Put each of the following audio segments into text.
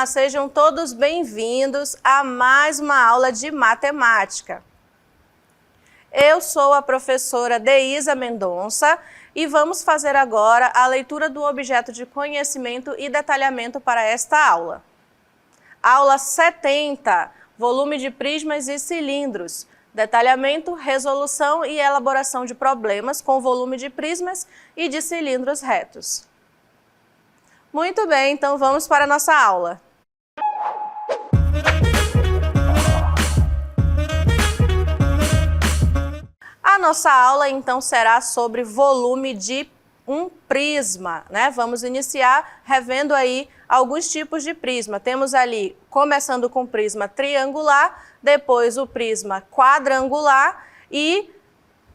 Olá, sejam todos bem-vindos a mais uma aula de matemática. Eu sou a professora Deísa Mendonça e vamos fazer agora a leitura do objeto de conhecimento e detalhamento para esta aula. Aula 70, volume de prismas e cilindros, detalhamento, resolução e elaboração de problemas com volume de prismas e de cilindros retos. Muito bem, então vamos para a nossa aula. A nossa aula, então, será sobre volume de um prisma, né? Vamos iniciar revendo aí alguns tipos de prisma. Temos ali, começando com o prisma triangular, depois o prisma quadrangular e,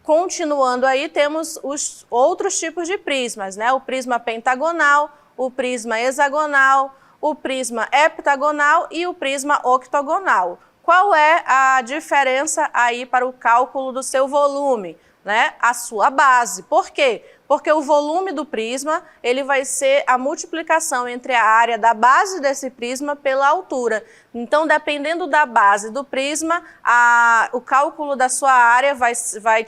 continuando aí, temos os outros tipos de prismas, né? O prisma pentagonal, o prisma hexagonal, o prisma heptagonal e o prisma octogonal. Qual é a diferença aí para o cálculo do seu volume, né? A sua base. Por quê? Porque o volume do prisma, ele vai ser a multiplicação entre a área da base desse prisma pela altura. Então, dependendo da base do prisma, o cálculo da sua área vai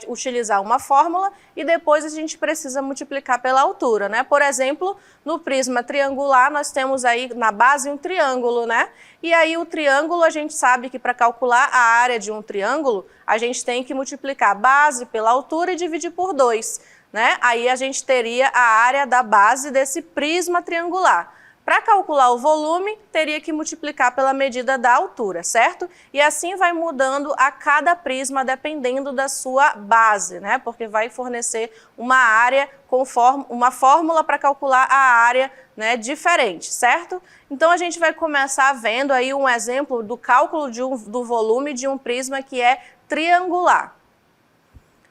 utilizar uma fórmula e depois a gente precisa multiplicar pela altura, né? Por exemplo, no prisma triangular, nós temos aí na base um triângulo, né? E aí o triângulo, a gente sabe que para calcular a área de um triângulo, a gente tem que multiplicar a base pela altura e dividir por 2. Né? Aí a gente teria a área da base desse prisma triangular. Para calcular o volume, teria que multiplicar pela medida da altura, certo? E assim vai mudando a cada prisma dependendo da sua base, né? Porque vai fornecer uma área conforme uma fórmula para calcular a área, né, diferente, certo? Então a gente vai começar vendo aí um exemplo do cálculo do volume de um prisma que é triangular.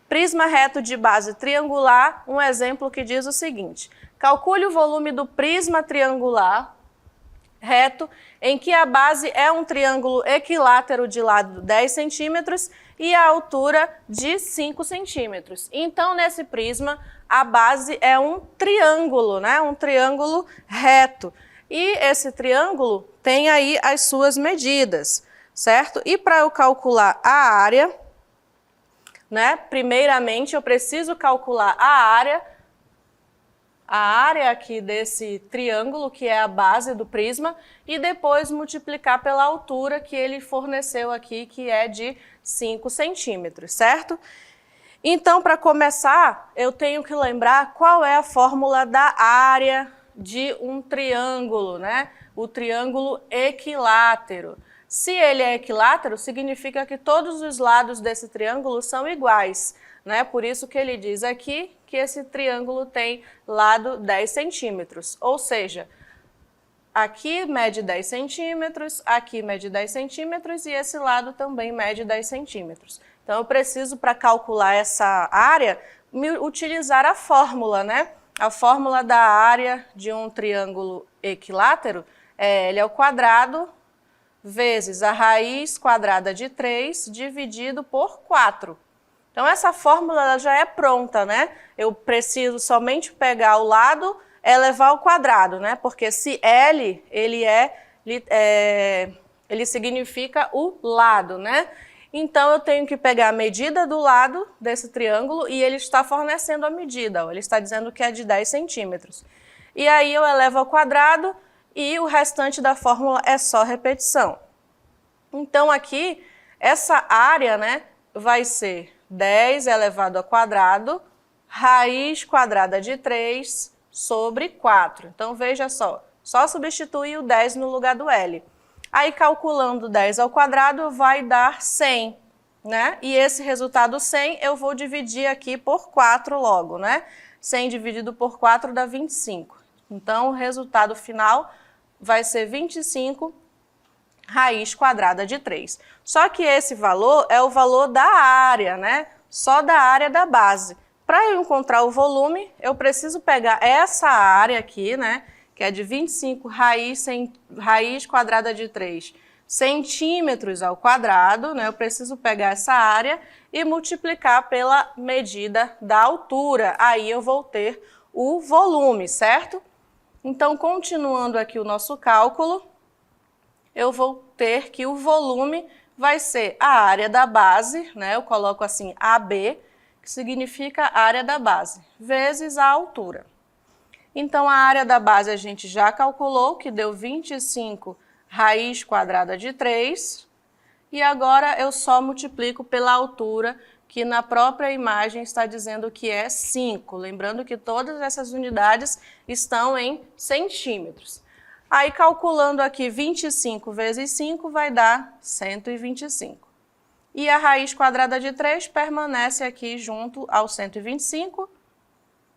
Prisma reto de base triangular, um exemplo que diz o seguinte: calcule o volume do prisma triangular reto em que a base é um triângulo equilátero de lado 10 centímetros e a altura de 5 centímetros. Então, nesse prisma, a base é um triângulo, né? Um triângulo reto. E esse triângulo tem aí as suas medidas, certo? E para eu calcular a área, né? Primeiramente, eu preciso calcular a área aqui desse triângulo, que é a base do prisma, e depois multiplicar pela altura que ele forneceu aqui, que é de 5 centímetros, certo? Então, para começar, eu tenho que lembrar qual é a fórmula da área de um triângulo, né? O triângulo equilátero. Se ele é equilátero, significa que todos os lados desse triângulo são iguais, né? Por isso que ele diz aqui que esse triângulo tem lado 10 centímetros, ou seja, aqui mede 10 centímetros, aqui mede 10 centímetros e esse lado também mede 10 centímetros. Então, eu preciso, para calcular essa área, utilizar a fórmula, né? A fórmula da área de um triângulo equilátero é L ao quadrado vezes a raiz quadrada de 3 dividido por 4. Então, essa fórmula ela já é pronta, né? Eu preciso somente pegar o lado, elevar ao quadrado, né? Porque se L, ele significa o lado, né? Então, eu tenho que pegar a medida do lado desse triângulo e ele está fornecendo a medida, ó, ele está dizendo que é de 10 centímetros. E aí, eu elevo ao quadrado e o restante da fórmula é só repetição. Então, aqui, essa área, né, vai ser 10 elevado ao quadrado, raiz quadrada de 3 sobre 4. Então, veja só substituir o 10 no lugar do L. Aí, calculando 10 ao quadrado, vai dar 100, né? E esse resultado 100 eu vou dividir aqui por 4 logo, né? 100 dividido por 4 dá 25. Então, o resultado final vai ser 25 raiz quadrada de 3. Só que esse valor é o valor da área, né? Só da área da base. Para eu encontrar o volume, eu preciso pegar essa área aqui, né? Que é de 25 raiz quadrada de 3 centímetros ao quadrado, né? Eu preciso pegar essa área e multiplicar pela medida da altura. Aí eu vou ter o volume, certo? Então, continuando aqui o nosso cálculo, eu vou ter que o volume vai ser a área da base, né? Eu coloco assim AB, que significa área da base, vezes a altura. Então, a área da base a gente já calculou, que deu 25 raiz quadrada de 3. E agora eu só multiplico pela altura, que na própria imagem está dizendo que é 5. Lembrando que todas essas unidades estão em centímetros. Aí, calculando aqui 25 vezes 5 vai dar 125. E a raiz quadrada de 3 permanece aqui junto ao 125,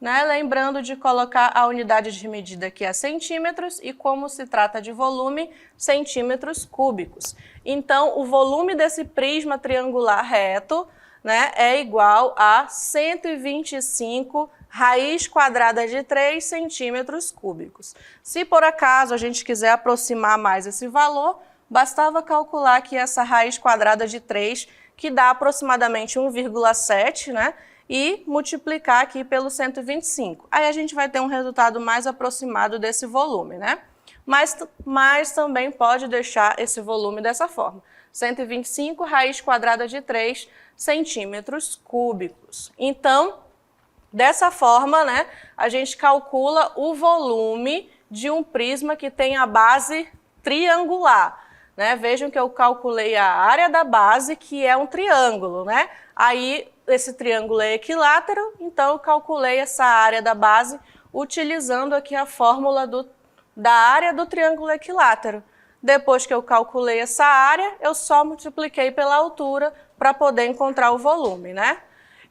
né? Lembrando de colocar a unidade de medida que é centímetros e como se trata de volume, centímetros cúbicos. Então, o volume desse prisma triangular reto, né, é igual a 125 raiz quadrada de 3 centímetros cúbicos. Se por acaso a gente quiser aproximar mais esse valor, bastava calcular que essa raiz quadrada de 3, que dá aproximadamente 1,7, né? E multiplicar aqui pelo 125. Aí a gente vai ter um resultado mais aproximado desse volume, né? Mas também pode deixar esse volume dessa forma. 125 raiz quadrada de 3 centímetros cúbicos. Então, dessa forma, né, a gente calcula o volume de um prisma que tem a base triangular. Né? Vejam que eu calculei a área da base, que é um triângulo, né? Aí, esse triângulo é equilátero, então eu calculei essa área da base utilizando aqui a fórmula da área do triângulo equilátero. Depois que eu calculei essa área, eu só multipliquei pela altura para poder encontrar o volume, né?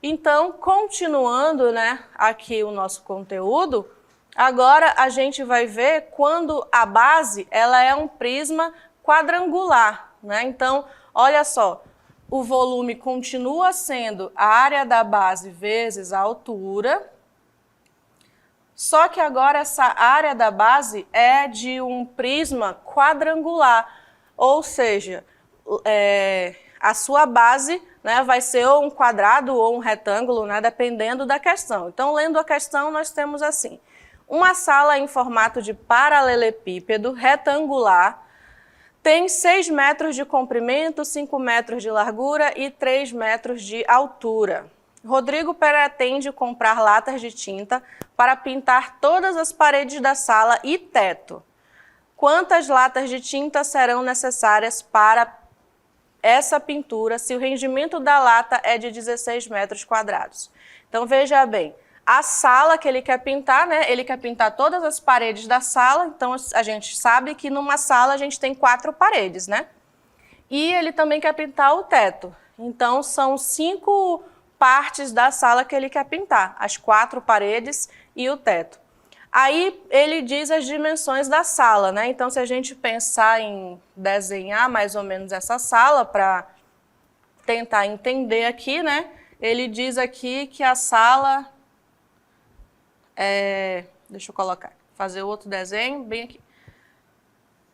Então, continuando, né, aqui o nosso conteúdo, agora a gente vai ver quando a base ela é um prisma quadrangular, né? Então, olha só, o volume continua sendo a área da base vezes a altura, só que agora essa área da base é de um prisma quadrangular, ou seja, a sua base, né, vai ser ou um quadrado ou um retângulo, né, dependendo da questão. Então, lendo a questão, nós temos assim, uma sala em formato de paralelepípedo retangular, tem 6 metros de comprimento, 5 metros de largura e 3 metros de altura. Rodrigo pretende comprar latas de tinta para pintar todas as paredes da sala e teto. Quantas latas de tinta serão necessárias para essa pintura se o rendimento da lata é de 16 metros quadrados? Então, veja bem. A sala que ele quer pintar, né? Ele quer pintar todas as paredes da sala, então a gente sabe que numa sala a gente tem 4 paredes, né? E ele também quer pintar o teto. Então são 5 partes da sala que ele quer pintar, as 4 paredes e o teto. Aí ele diz as dimensões da sala, né? Então se a gente pensar em desenhar mais ou menos essa sala para tentar entender aqui, né? Ele diz aqui que a sala... deixa eu fazer outro desenho, bem aqui.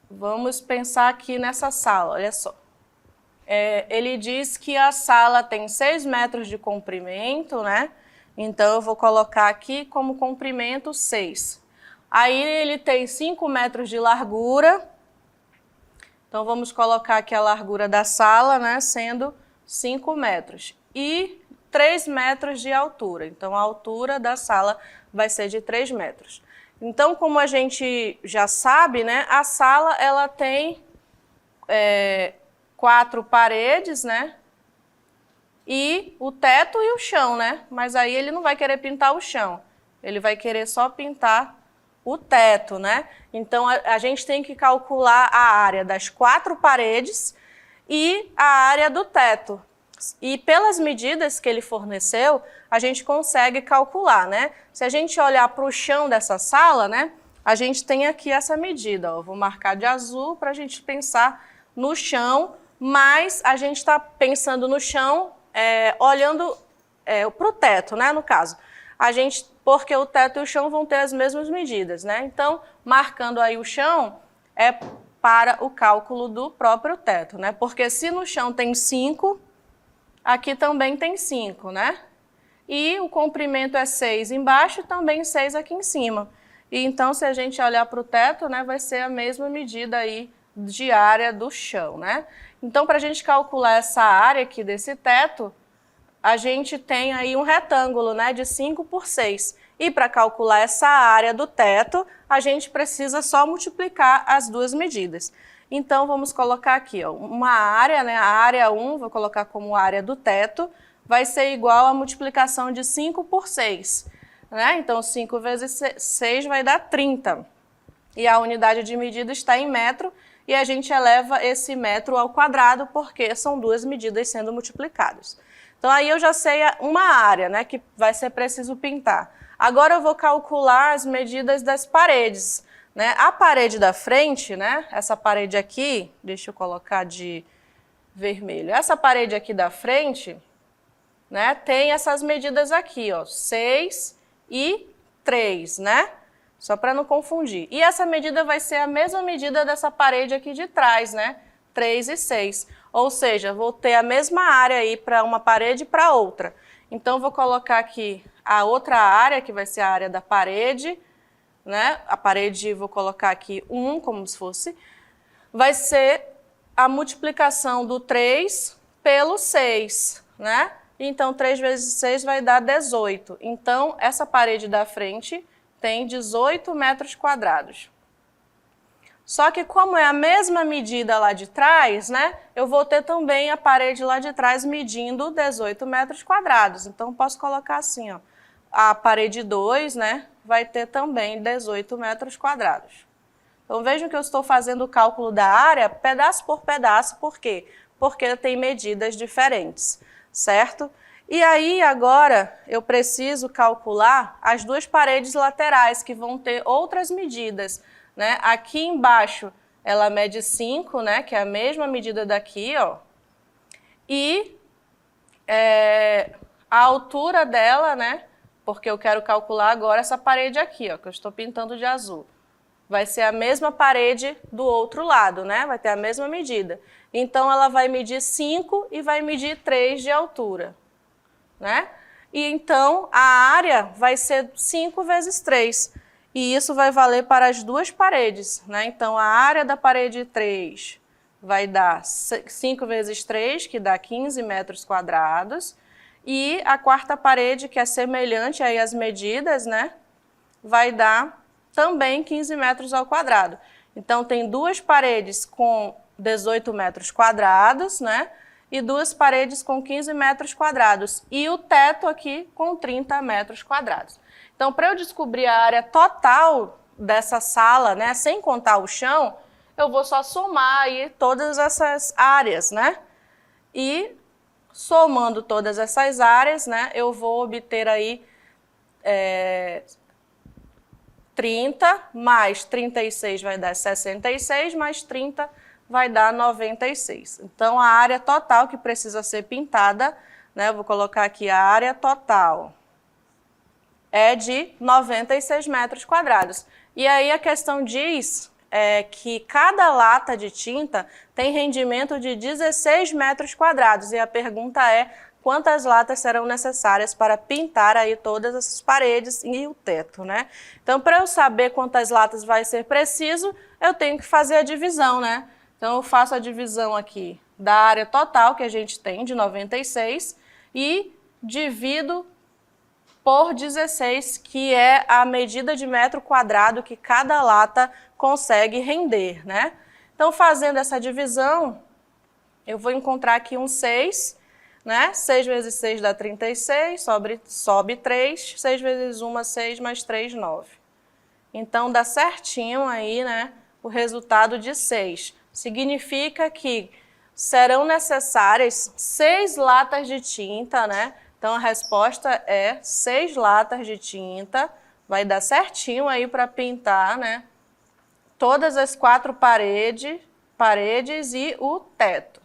Vamos pensar aqui nessa sala, olha só. Ele diz que a sala tem 6 metros de comprimento, né? Então, eu vou colocar aqui como comprimento 6. Aí, ele tem 5 metros de largura. Então, vamos colocar aqui a largura da sala, né? Sendo 5 metros. E 3 metros de altura. Então, a altura da sala vai ser de 3 metros. Então, como a gente já sabe, né, a sala ela tem 4 paredes, né, e o teto e o chão, né, mas aí ele não vai querer pintar o chão, ele vai querer só pintar o teto, né. Então, a gente tem que calcular a área das 4 paredes e a área do teto. E pelas medidas que ele forneceu, a gente consegue calcular, né? Se a gente olhar para o chão dessa sala, né? A gente tem aqui essa medida, ó. Vou marcar de azul para a gente pensar no chão, mas a gente está pensando no chão olhando para o teto, né? No caso, porque o teto e o chão vão ter as mesmas medidas, né? Então, marcando aí o chão é para o cálculo do próprio teto, né? Porque se no chão tem 5, aqui também tem 5, né? E o comprimento é 6 embaixo e também 6 aqui em cima. E então, se a gente olhar para o teto, né, vai ser a mesma medida aí de área do chão, né? Então, para a gente calcular essa área aqui desse teto, a gente tem aí um retângulo, né, de 5 por 6. E para calcular essa área do teto, a gente precisa só multiplicar as duas medidas. Então, vamos colocar aqui, ó, uma área, né, a área 1, vou colocar como área do teto, vai ser igual a multiplicação de 5 por 6. Né? Então, 5 vezes 6 vai dar 30. E a unidade de medida está em metro, e a gente eleva esse metro ao quadrado, porque são duas medidas sendo multiplicadas. Então, aí eu já sei uma área, né, que vai ser preciso pintar. Agora eu vou calcular as medidas das paredes. Né? A parede da frente, né, essa parede aqui, deixa eu colocar de vermelho. Essa parede aqui da frente, né, tem essas medidas aqui, ó, 6 e 3, né? Só para não confundir. E essa medida vai ser a mesma medida dessa parede aqui de trás, né? 3 e 6. Ou seja, vou ter a mesma área aí para uma parede e para outra. Então, vou colocar aqui a outra área, que vai ser a área da parede, né? A parede, vou colocar aqui 1, como se fosse. Vai ser a multiplicação do 3 pelo 6, né? Então, 3 vezes 6 vai dar 18. Então, essa parede da frente tem 18 metros quadrados. Só que como é a mesma medida lá de trás, né, eu vou ter também a parede lá de trás medindo 18 metros quadrados. Então, posso colocar assim, ó, a parede 2, né, vai ter também 18 metros quadrados. Então, vejam que eu estou fazendo o cálculo da área pedaço por pedaço. Por quê? Porque tem medidas diferentes, certo? E aí, agora, eu preciso calcular as duas paredes laterais, que vão ter outras medidas, né? Aqui embaixo, ela mede 5, né? Que é a mesma medida daqui, ó. E a altura dela, né? Porque eu quero calcular agora essa parede aqui, ó, que eu estou pintando de azul. Vai ser a mesma parede do outro lado, né? Vai ter a mesma medida. Então, ela vai medir 5 e vai medir 3 de altura. Né? E então a área vai ser 5 vezes 3. E isso vai valer para as duas paredes. Né? Então a área da parede 3 vai dar 5 vezes 3, que dá 15 metros quadrados. E a quarta parede, que é semelhante aí às medidas, né? Vai dar também 15 metros ao quadrado. Então tem duas paredes com 18 metros quadrados, né? E duas paredes com 15 metros quadrados. E o teto aqui com 30 metros quadrados. Então, para eu descobrir a área total dessa sala, né, sem contar o chão, eu vou só somar aí todas essas áreas, né? E somando todas essas áreas, né, eu vou obter aí 30 mais 36 vai dar 66, mais 30 vai dar 96. Então, a área total que precisa ser pintada, né, eu vou colocar aqui a área total, é de 96 metros quadrados. E aí a questão diz que cada lata de tinta tem rendimento de 16 metros quadrados. E a pergunta é quantas latas serão necessárias para pintar aí todas essas paredes e o teto, né? Então, para eu saber quantas latas vai ser preciso, eu tenho que fazer a divisão, né? Então, eu faço a divisão aqui da área total que a gente tem, de 96, e divido por 16, que é a medida de metro quadrado que cada lata consegue render, né? Então, fazendo essa divisão, eu vou encontrar aqui um 6, né? 6 vezes 6 dá 36, sobe 3, 6 vezes 1, 6, mais 3, 9. Então, dá certinho aí, né, o resultado de 6. Significa que serão necessárias 6 latas de tinta, né? Então, a resposta é 6 latas de tinta. Vai dar certinho aí para pintar, né, todas as 4 paredes e o teto.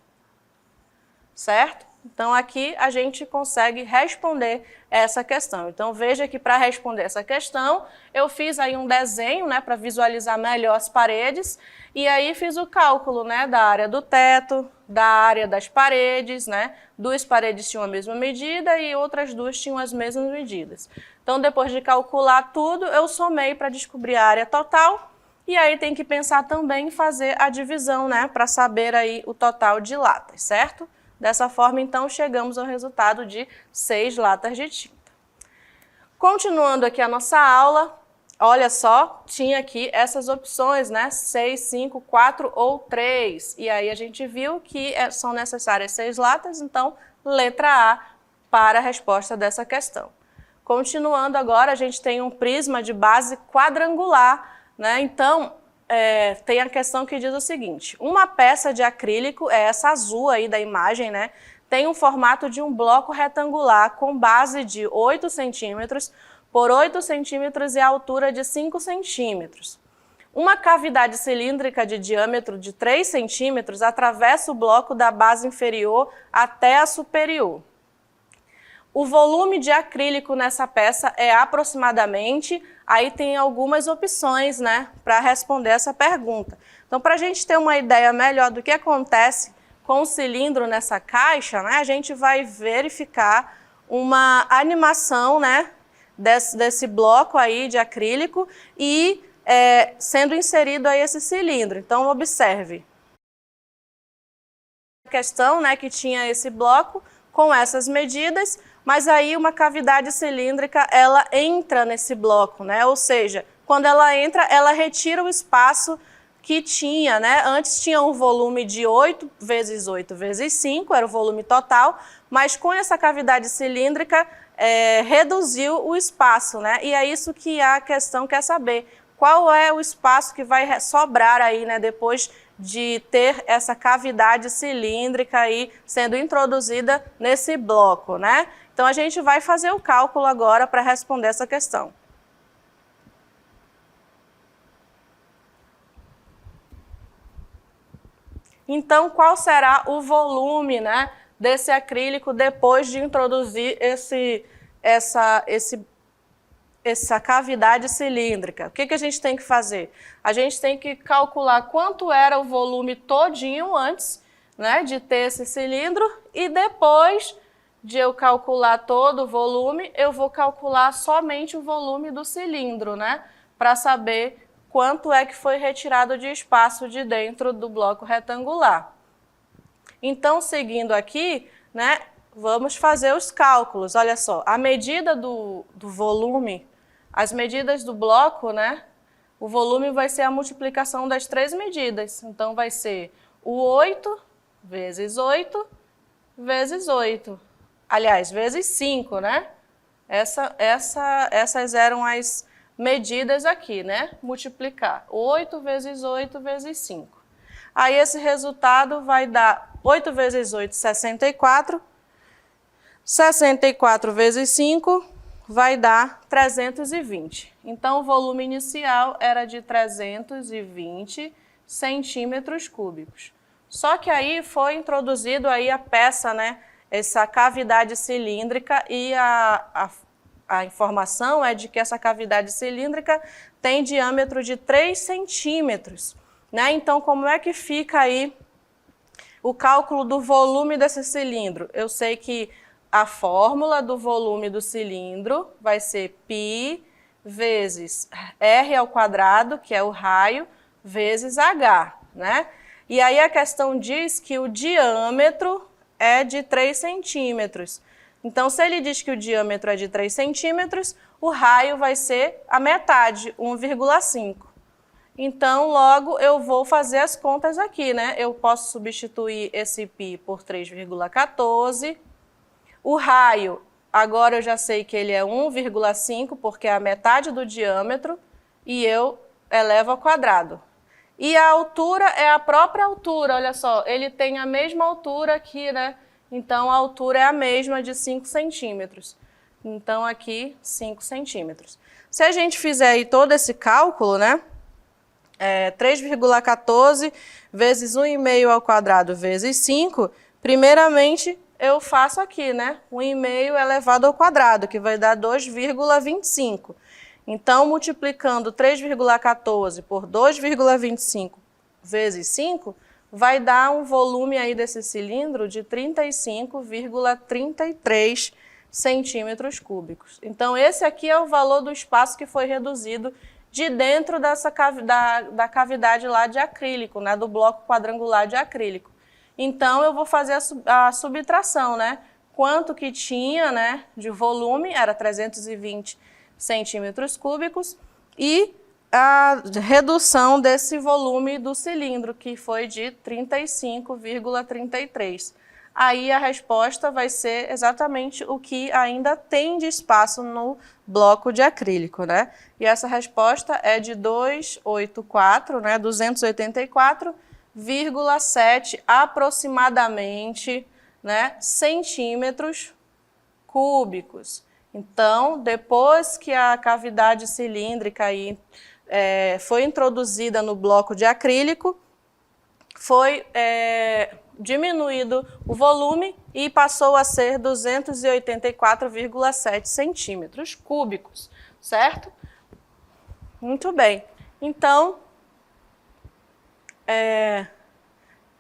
Certo? Então, aqui a gente consegue responder essa questão. Então, veja que para responder essa questão, eu fiz aí um desenho, né, para visualizar melhor as paredes, e aí fiz o cálculo, né, da área do teto, da área das paredes, né, 2 paredes tinham a mesma medida e outras 2 tinham as mesmas medidas. Então, depois de calcular tudo, eu somei para descobrir a área total, E aí tem que pensar também em fazer a divisão, né, para saber aí o total de latas, certo? Dessa forma, então, chegamos ao resultado de 6 latas de tinta. Continuando aqui a nossa aula, olha só, tinha aqui essas opções, né? 6, 5, 4 ou 3. E aí a gente viu que são necessárias 6 latas, então, letra A para a resposta dessa questão. Continuando agora, a gente tem um prisma de base quadrangular, né? Então, tem a questão que diz o seguinte, uma peça de acrílico, é essa azul aí da imagem, né? Tem um formato de um bloco retangular com base de 8 centímetros por 8 centímetros e altura de 5 centímetros. Uma cavidade cilíndrica de diâmetro de 3 centímetros atravessa o bloco da base inferior até a superior. O volume de acrílico nessa peça é aproximadamente, aí tem algumas opções, né, para responder essa pergunta. Então, para a gente ter uma ideia melhor do que acontece com o cilindro nessa caixa, né, a gente vai verificar uma animação, né, desse bloco aí de acrílico e sendo inserido aí esse cilindro. Então, observe. A questão, né, que tinha esse bloco com essas medidas, mas aí uma cavidade cilíndrica, ela entra nesse bloco, né? Ou seja, quando ela entra, ela retira o espaço que tinha, né? Antes tinha um volume de 8 vezes 8 vezes 5, era o volume total, mas com essa cavidade cilíndrica, reduziu o espaço, né? E é isso que a questão quer saber. Qual é o espaço que vai sobrar aí, né? Depois de ter essa cavidade cilíndrica aí sendo introduzida nesse bloco, né? Então, a gente vai fazer o cálculo agora para responder essa questão. Então, qual será o volume, né, desse acrílico depois de introduzir essa cavidade cilíndrica? O que a gente tem que fazer? A gente tem que calcular quanto era o volume todinho antes, né, de ter esse cilindro e depois de eu calcular todo o volume, eu vou calcular somente o volume do cilindro, né, para saber quanto é que foi retirado de espaço de dentro do bloco retangular. Então, seguindo aqui, né, vamos fazer os cálculos. Olha só, a medida do volume, as medidas do bloco, né, o volume vai ser a multiplicação das 3 medidas. Então, vai ser o 8 vezes 8 vezes 8. Aliás, vezes 5, né? Essas eram as medidas aqui, né? Multiplicar 8 vezes 8 vezes 5. Aí esse resultado vai dar 8 vezes 8, 64. 64 vezes 5 vai dar 320. Então, o volume inicial era de 320 centímetros cúbicos. Só que aí foi introduzido aí a peça, né? Essa cavidade cilíndrica e a informação é de que essa cavidade cilíndrica tem diâmetro de 3 centímetros. Né? Então, como é que fica aí o cálculo do volume desse cilindro? Eu sei que a fórmula do volume do cilindro vai ser π vezes r ao quadrado, que é o raio, vezes h. Né? E aí a questão diz que o diâmetro é de 3 centímetros. Então, se ele diz que o diâmetro é de 3 centímetros, o raio vai ser a metade, 1,5. Então, logo, eu vou fazer as contas aqui, né? Eu posso substituir esse π por 3,14. O raio, agora eu já sei que ele é 1,5, porque é a metade do diâmetro, e eu elevo ao quadrado. E a altura é a própria altura, olha só, ele tem a mesma altura aqui, né? Então, a altura é a mesma de 5 centímetros. Então, aqui, 5 centímetros. Se a gente fizer aí todo esse cálculo, né? 3,14 vezes 1,5 ao quadrado vezes 5, primeiramente, eu faço aqui, né? 1,5 elevado ao quadrado, que vai dar 2,25. Então, multiplicando 3,14 por 2,25 vezes 5, vai dar um volume aí desse cilindro de 35,33 centímetros cúbicos. Então, esse aqui é o valor do espaço que foi reduzido de dentro da cavidade lá de acrílico, né, do bloco quadrangular de acrílico. Então, eu vou fazer a subtração, né? Quanto que tinha, né, de volume, era 320 centímetros cúbicos, e a redução desse volume do cilindro, que foi de 35,33. Aí a resposta vai ser exatamente o que ainda tem de espaço no bloco de acrílico, né? E essa resposta é de 284, né, 284,7 aproximadamente, né, centímetros cúbicos. Então, depois que a cavidade cilíndrica aí, foi introduzida no bloco de acrílico, foi diminuído o volume e passou a ser 284,7 centímetros cúbicos, certo? Muito bem. Então,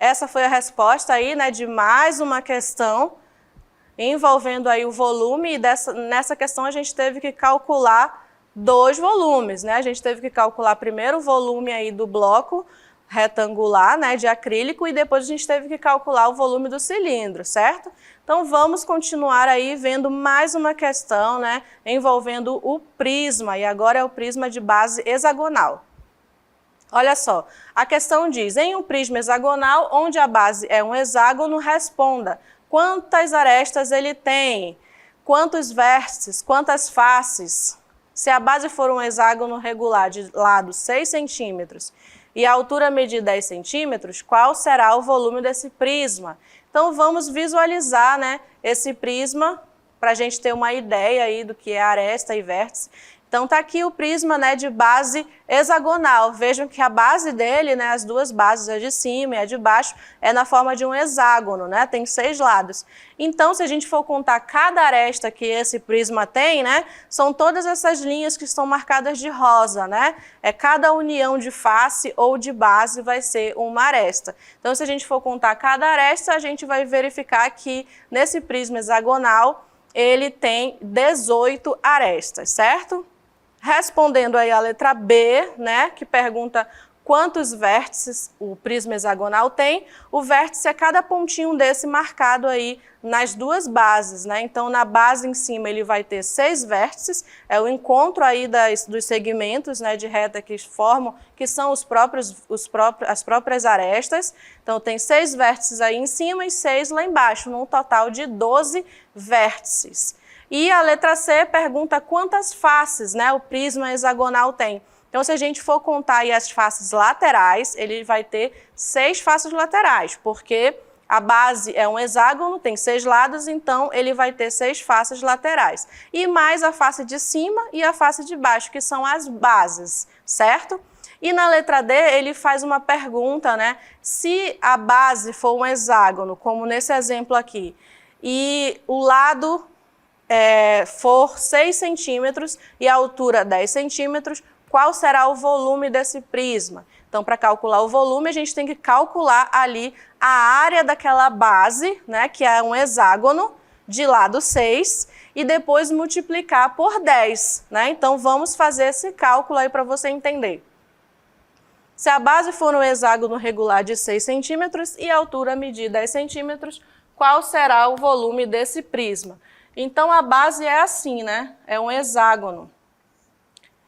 essa foi a resposta aí, né, de mais uma questão envolvendo aí o volume, e nessa questão a gente teve que calcular 2 volumes, né? A gente teve que calcular primeiro o volume aí do bloco retangular, né, de acrílico, e depois a gente teve que calcular o volume do cilindro, certo? Então vamos continuar aí vendo mais uma questão, né, envolvendo o prisma, e agora é o prisma de base hexagonal. Olha só, a questão diz, em um prisma hexagonal, onde a base é um hexágono, responda quantas arestas ele tem, quantos vértices, quantas faces. Se a base for um hexágono regular de lado 6 centímetros e a altura medir 10 centímetros, qual será o volume desse prisma? Então vamos visualizar, né, esse prisma para a gente ter uma ideia aí do que é aresta e vértice. Então está aqui o prisma, né, de base hexagonal. Vejam que a base dele, né, as duas bases, a de cima e a de baixo, é na forma de um hexágono, né, tem 6 lados. Então, se a gente for contar cada aresta que esse prisma tem, né, são todas essas linhas que estão marcadas de rosa, né? Cada união de face ou de base vai ser uma aresta. Então, se a gente for contar cada aresta, a gente vai verificar que nesse prisma hexagonal ele tem 18 arestas, certo? Respondendo aí a letra B, né, que pergunta quantos vértices o prisma hexagonal tem, o vértice é cada pontinho desse marcado aí nas duas bases, né? Então, na base em cima ele vai ter 6 vértices, é o encontro aí dos segmentos, né, de reta que formam, que são as próprias arestas. Então, tem 6 vértices aí em cima e 6 lá embaixo, num total de 12 vértices. E a letra C pergunta quantas faces, né, o prisma hexagonal tem. Então, se a gente for contar aí as faces laterais, ele vai ter 6 faces laterais, porque a base é um hexágono, tem 6 lados, então ele vai ter 6 faces laterais. E mais a face de cima e a face de baixo, que são as bases, certo? E na letra D, ele faz uma pergunta, né? Se a base for um hexágono, como nesse exemplo aqui, e o lado for 6 centímetros e a altura 10 centímetros, qual será o volume desse prisma? Então, para calcular o volume, a gente tem que calcular ali a área daquela base, né, que é um hexágono de lado 6, e depois multiplicar por 10. Né? Então, vamos fazer esse cálculo aí para você entender. Se a base for um hexágono regular de 6 centímetros e a altura medir 10 centímetros, qual será o volume desse prisma? Então, a base é assim, né? É um hexágono.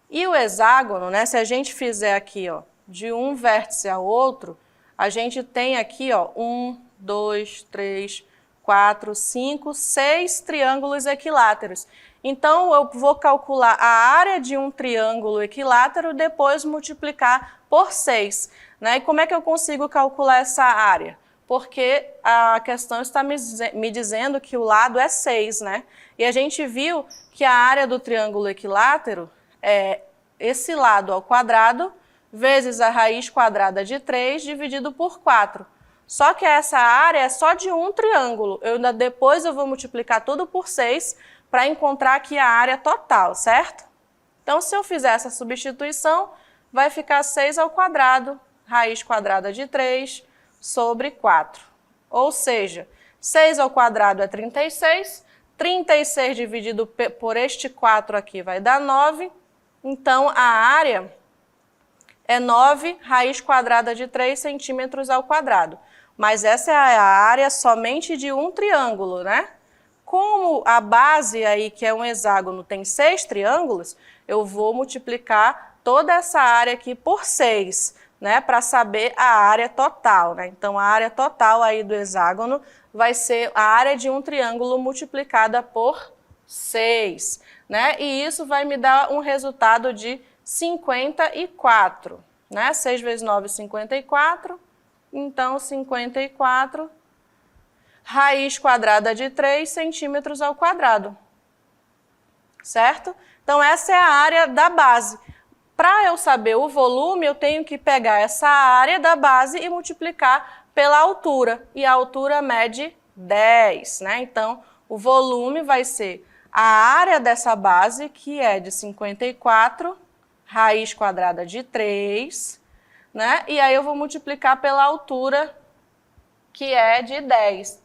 E o hexágono, né, se a gente fizer aqui, ó, de um vértice ao outro, a gente tem aqui, ó, 1, 2, 3, 4, 5, 6 triângulos equiláteros. Então, eu vou calcular a área de um triângulo equilátero e depois multiplicar por 6. Né? E como é que eu consigo calcular essa área? Porque a questão está me dizendo que o lado é 6, né? E a gente viu que a área do triângulo equilátero é esse lado ao quadrado vezes a raiz quadrada de 3 dividido por 4. Só que essa área é só de um triângulo. Depois eu vou multiplicar tudo por 6 para encontrar aqui a área total, certo? Então, se eu fizer essa substituição, vai ficar 6 ao quadrado, raiz quadrada de 3 sobre 4. Ou seja, 6 ao quadrado é 36, 36 dividido por este 4 aqui vai dar 9, Então, a área é 9 raiz quadrada de 3 centímetros ao quadrado. Mas essa é a área somente de um triângulo, né? Como a base aí, que é um hexágono, tem 6 triângulos, eu vou multiplicar toda essa área aqui por 6, né? Para saber a área total, né? Então, a área total aí do hexágono vai ser a área de um triângulo multiplicada por 6, né? E isso vai me dar um resultado de 54, né? 6 vezes 9, 54. Então, 54 raiz quadrada de 3 centímetros ao quadrado. Certo? Então, essa é a área da base. Para eu saber o volume, eu tenho que pegar essa área da base e multiplicar pela altura. E a altura mede 10, né? Então, o volume vai ser a área dessa base, que é de 54 raiz quadrada de 3, né? E aí eu vou multiplicar pela altura, que é de 10.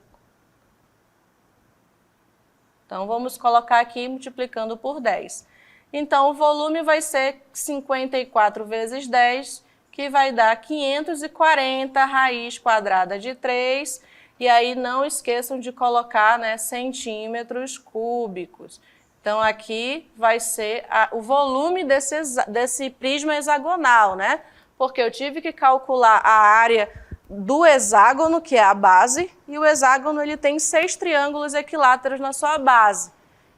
Então, vamos colocar aqui multiplicando por 10. Então, o volume vai ser 54 vezes 10, que vai dar 540 raiz quadrada de 3. E aí, não esqueçam de colocar, né, centímetros cúbicos. Então, aqui vai ser o volume desse prisma hexagonal, né? Porque eu tive que calcular a área do hexágono, que é a base, e o hexágono ele tem 6 triângulos equiláteros na sua base.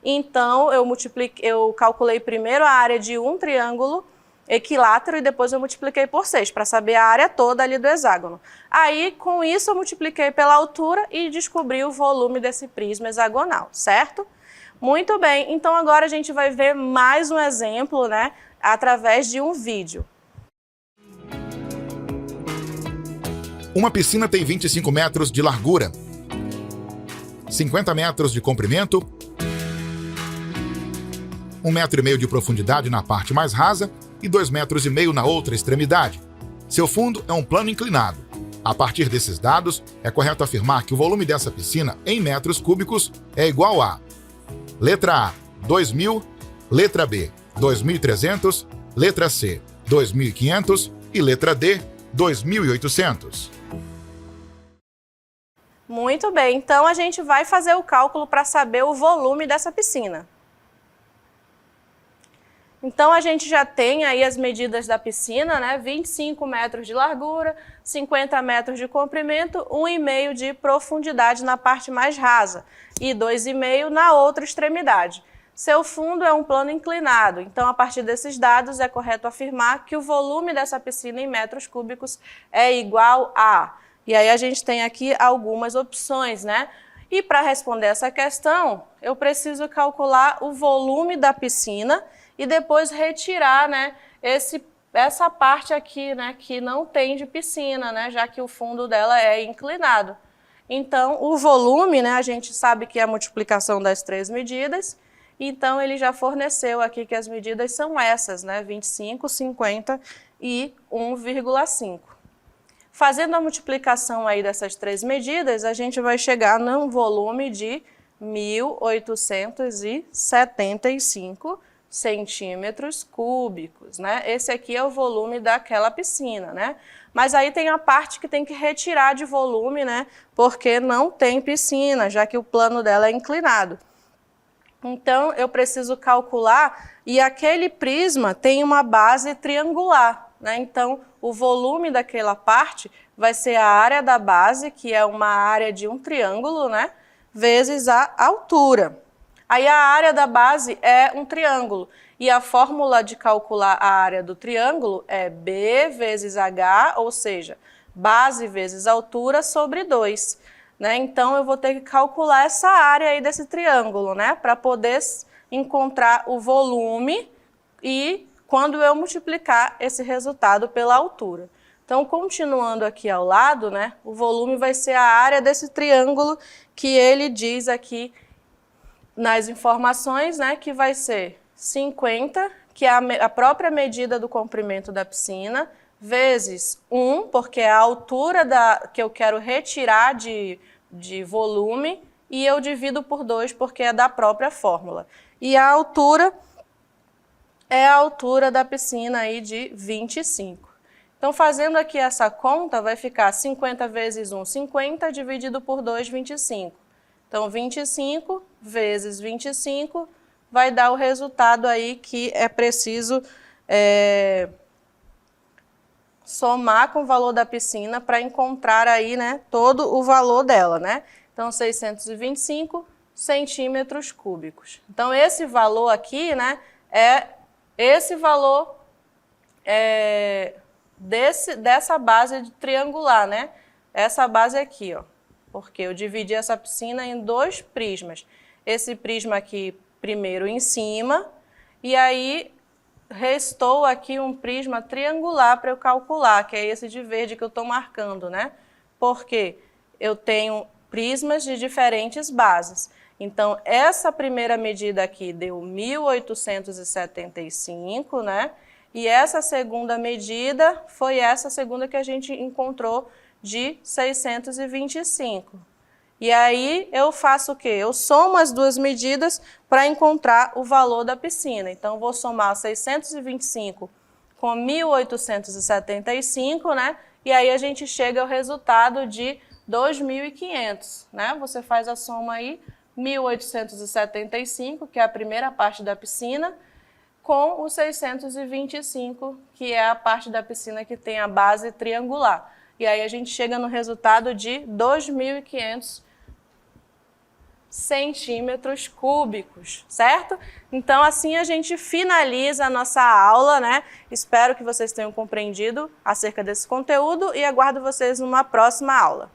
Então, eu calculei primeiro a área de um triângulo equilátero e depois eu multipliquei por 6, para saber a área toda ali do hexágono. Aí, com isso, eu multipliquei pela altura e descobri o volume desse prisma hexagonal, certo? Muito bem, então agora a gente vai ver mais um exemplo, né, através de um vídeo. Uma piscina tem 25 metros de largura, 50 metros de comprimento, 1,5 metro de profundidade na parte mais rasa e 2,5 metros na outra extremidade. Seu fundo é um plano inclinado. A partir desses dados, é correto afirmar que o volume dessa piscina em metros cúbicos é igual a: letra A, 2.000, letra B, 2.300, letra C, 2.500 e letra D, 2.800. Muito bem, então a gente vai fazer o cálculo para saber o volume dessa piscina. Então, a gente já tem aí as medidas da piscina, né? 25 metros de largura, 50 metros de comprimento, 1,5 de profundidade na parte mais rasa e 2,5 na outra extremidade. Seu fundo é um plano inclinado, então, a partir desses dados, é correto afirmar que o volume dessa piscina em metros cúbicos é igual a... E aí, a gente tem aqui algumas opções, né? E para responder essa questão, eu preciso calcular o volume da piscina e depois retirar, né, essa parte aqui, né, que não tem de piscina, né, já que o fundo dela é inclinado. Então, o volume, né, a gente sabe que é a multiplicação das 3 medidas, então ele já forneceu aqui que as medidas são essas, né, 25, 50 e 1,5. Fazendo a multiplicação aí dessas 3 medidas, a gente vai chegar num volume de 1.875 centímetros cúbicos, né? Esse aqui é o volume daquela piscina, né? Mas aí tem a parte que tem que retirar de volume, né? Porque não tem piscina, já que o plano dela é inclinado. Então, eu preciso calcular, e aquele prisma tem uma base triangular, né? Então, o volume daquela parte vai ser a área da base, que é uma área de um triângulo, né? Vezes a altura. Aí a área da base é um triângulo, e a fórmula de calcular a área do triângulo é B vezes H, ou seja, base vezes altura sobre 2. Né? Então, eu vou ter que calcular essa área aí desse triângulo, né? Para poder encontrar o volume e quando eu multiplicar esse resultado pela altura. Então, continuando aqui ao lado, né? O volume vai ser a área desse triângulo que ele diz aqui nas informações, né? Que vai ser 50, que é a própria medida do comprimento da piscina, vezes 1, porque é a altura que eu quero retirar de volume, e eu divido por 2, porque é da própria fórmula. E a altura é a altura da piscina aí de 25. Então, fazendo aqui essa conta, vai ficar 50 vezes 1, 50, dividido por 2, 25. Então, 25 vezes 25 vai dar o resultado aí que é preciso somar com o valor da piscina para encontrar aí, né, todo o valor dela, né? Então, 625 centímetros cúbicos. Então, esse valor aqui, né, é esse valor dessa base triangular, né? Essa base aqui, ó. Porque eu dividi essa piscina em 2 prismas. Esse prisma aqui primeiro em cima, e aí restou aqui um prisma triangular para eu calcular, que é esse de verde que eu estou marcando, né? Porque eu tenho prismas de diferentes bases. Então, essa primeira medida aqui deu 1.875, né? E essa segunda medida foi essa segunda que a gente encontrou de 625. E aí eu faço o quê? Eu somo as duas medidas para encontrar o valor da piscina. Então, vou somar 625 com 1.875, né? E aí a gente chega ao resultado de 2.500, né? Você faz a soma aí, 1.875, que é a primeira parte da piscina, com o 625, que é a parte da piscina que tem a base triangular. E aí a gente chega no resultado de 2.500 centímetros cúbicos, certo? Então, assim a gente finaliza a nossa aula, né? Espero que vocês tenham compreendido acerca desse conteúdo e aguardo vocês numa próxima aula.